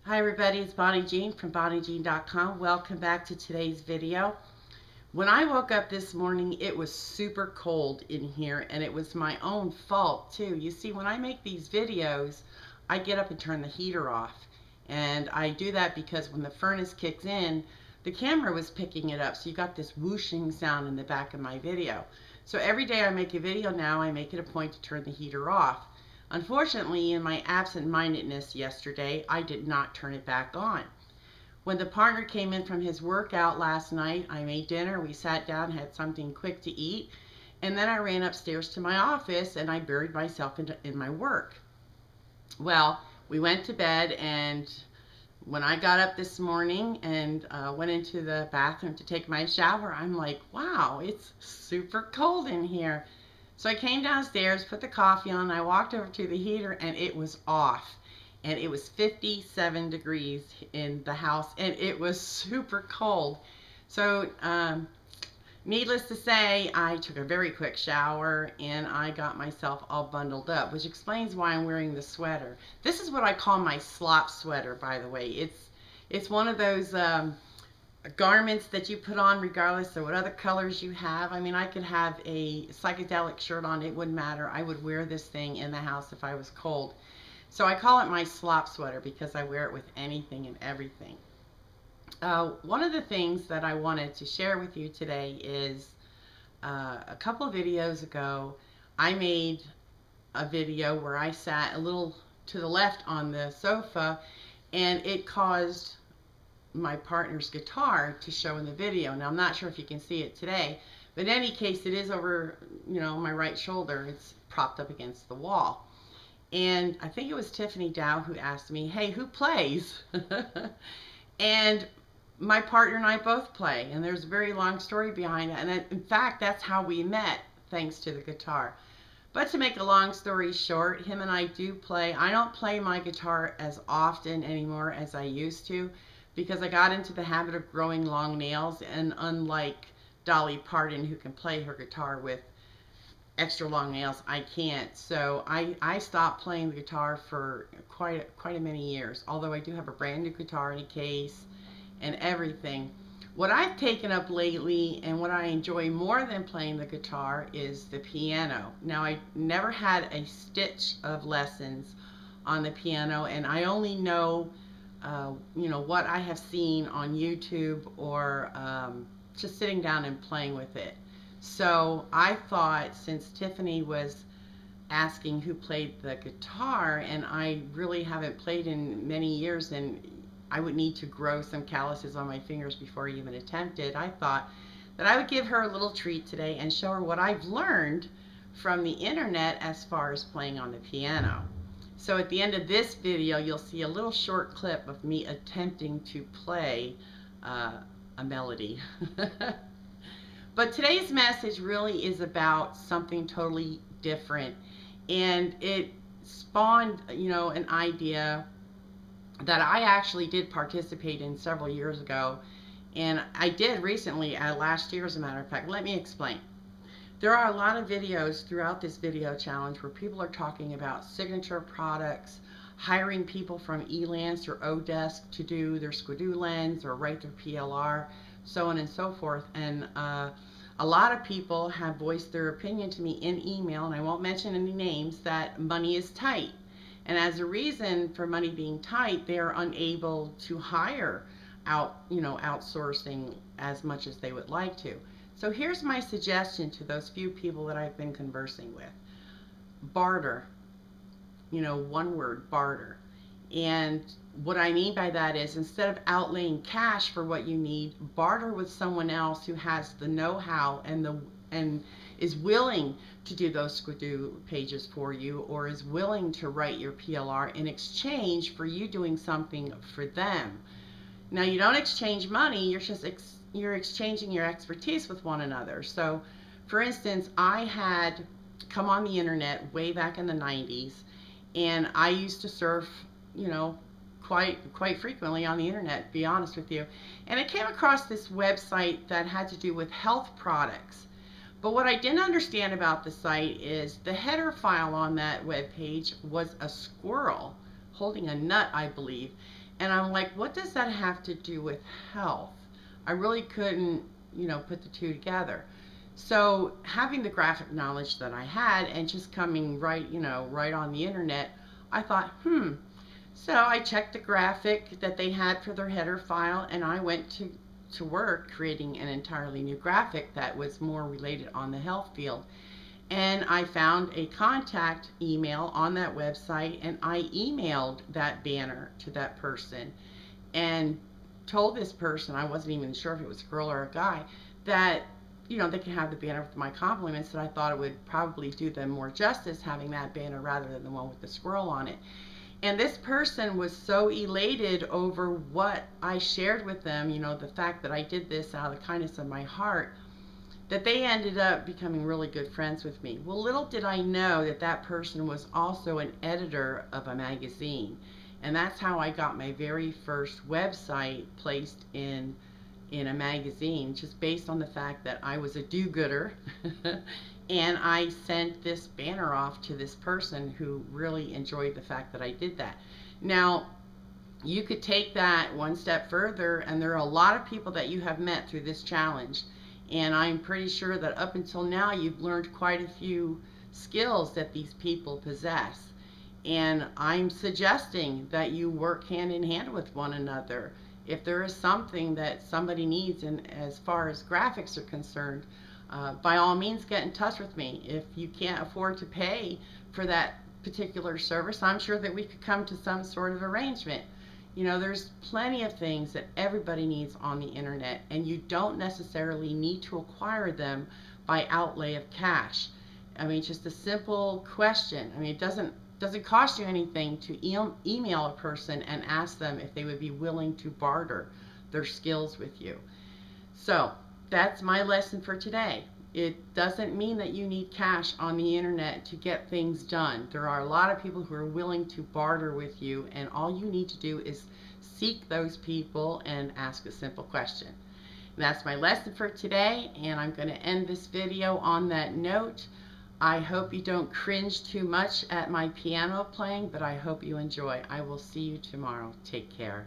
Hi everybody, it's Bonnie Jean from BonnieJean.com. Welcome back to today's video. When I woke up this morning, it was super cold in here, and it was my own fault too. You see, when I make these videos, I get up and turn the heater off. And I do that because when the furnace kicks in, the camera was picking it up. So you got this whooshing sound in the back of my video. So every day I make a video now, I make it a point to turn the heater off. Unfortunately, in my absent-mindedness yesterday, I did not turn it back on. When the partner came in from his workout last night, I made dinner, we sat down, had something quick to eat, and then I ran upstairs to my office and I buried myself in my work. Well, we went to bed, and when I got up this morning and went into the bathroom to take my shower, I'm like, wow, it's super cold in here. So I came downstairs, put the coffee on, I walked over to the heater, and it was off. And it was 57 degrees in the house, and it was super cold. So, needless to say, I took a very quick shower and I got myself all bundled up, which explains why I'm wearing the sweater. This is what I call my slop sweater, by the way. It's one of those garments that you put on regardless of what other colors you have. I mean, I could have a psychedelic shirt on, it wouldn't matter. I would wear this thing in the house if I was cold. So I call it my slop sweater because I wear it with anything and everything. One of the things that I wanted to share with you today is a couple of videos ago, I made a video where I sat a little to the left on the sofa, and it caused my partner's guitar to show in the video. Now, I'm not sure if you can see it today, but in any case, it is over, my right shoulder. It's propped up against the wall. And I think it was Tiffany Dow who asked me, hey, who plays? And my partner and I both play, and there's a very long story behind it. And in fact, that's how we met, thanks to the guitar. But to make a long story short, him and I do play. I don't play my guitar as often anymore as I used to, because I got into the habit of growing long nails, and unlike Dolly Parton, who can play her guitar with extra long nails, I can't. So I stopped playing the guitar for quite a many years, although I do have a brand new guitar in a case and everything. What I've taken up lately and what I enjoy more than playing the guitar is the piano. Now, I never had a stitch of lessons on the piano, and I only know what I have seen on YouTube or just sitting down and playing with it. So I thought, since Tiffany was asking who played the guitar, and I really haven't played in many years, and I would need to grow some calluses on my fingers before I even attempted, I thought that I would give her a little treat today and show her what I've learned from the internet as far as playing on the piano. So at the end of this video, you'll see a little short clip of me attempting to play a melody. But today's message really is about something totally different, and it spawned, an idea that I actually did participate in several years ago, and I did recently, last year as a matter of fact. Let me explain. There are a lot of videos throughout this video challenge where people are talking about signature products, hiring people from Elance or Odesk to do their Squidoo lens or write their PLR, so on and so forth. And a lot of people have voiced their opinion to me in email, and I won't mention any names, that money is tight. And as a reason for money being tight, they are unable to hire outsourcing as much as they would like to. So here's my suggestion to those few people that I've been conversing with. Barter. One word, barter. And what I mean by that is, instead of outlaying cash for what you need, barter with someone else who has the know-how and is willing to do those Squidoo pages for you, or is willing to write your PLR in exchange for you doing something for them. Now, you don't exchange money, you're exchanging your expertise with one another. So, for instance, I had come on the internet way back in the 90s, and I used to surf, quite frequently on the internet, to be honest with you. And I came across this website that had to do with health products. But what I didn't understand about the site is the header file on that web page was a squirrel holding a nut, I believe. And I'm like, what does that have to do with health? I really couldn't, put the two together. So having the graphic knowledge that I had and just coming right, right on the internet, I thought, So I checked the graphic that they had for their header file, and I went to work creating an entirely new graphic that was more related on the health field. And I found a contact email on that website, and I emailed that banner to that person and told this person, I wasn't even sure if it was a girl or a guy, that they could have the banner with my compliments, that I thought it would probably do them more justice having that banner rather than the one with the squirrel on it. And this person was so elated over what I shared with them, the fact that I did this out of the kindness of my heart, that they ended up becoming really good friends with me. Well, little did I know that that person was also an editor of a magazine. And that's how I got my very first website placed in a magazine, just based on the fact that I was a do-gooder. And I sent this banner off to this person who really enjoyed the fact that I did that. Now, you could take that one step further, and there are a lot of people that you have met through this challenge. And I'm pretty sure that up until now, you've learned quite a few skills that these people possess. And I'm suggesting that you work hand in hand with one another. If there is something that somebody needs, and as far as graphics are concerned, by all means get in touch with me. If you can't afford to pay for that particular service, I'm sure that we could come to some sort of arrangement. There's plenty of things that everybody needs on the internet, and you don't necessarily need to acquire them by outlay of cash. I mean, just a simple question. I mean, it doesn't cost you anything to email a person and ask them if they would be willing to barter their skills with you. So that's my lesson for today. It doesn't mean that you need cash on the internet to get things done. There are a lot of people who are willing to barter with you, and all you need to do is seek those people and ask a simple question. And that's my lesson for today, and I'm going to end this video on that note. I hope you don't cringe too much at my piano playing, but I hope you enjoy. I will see you tomorrow. Take care.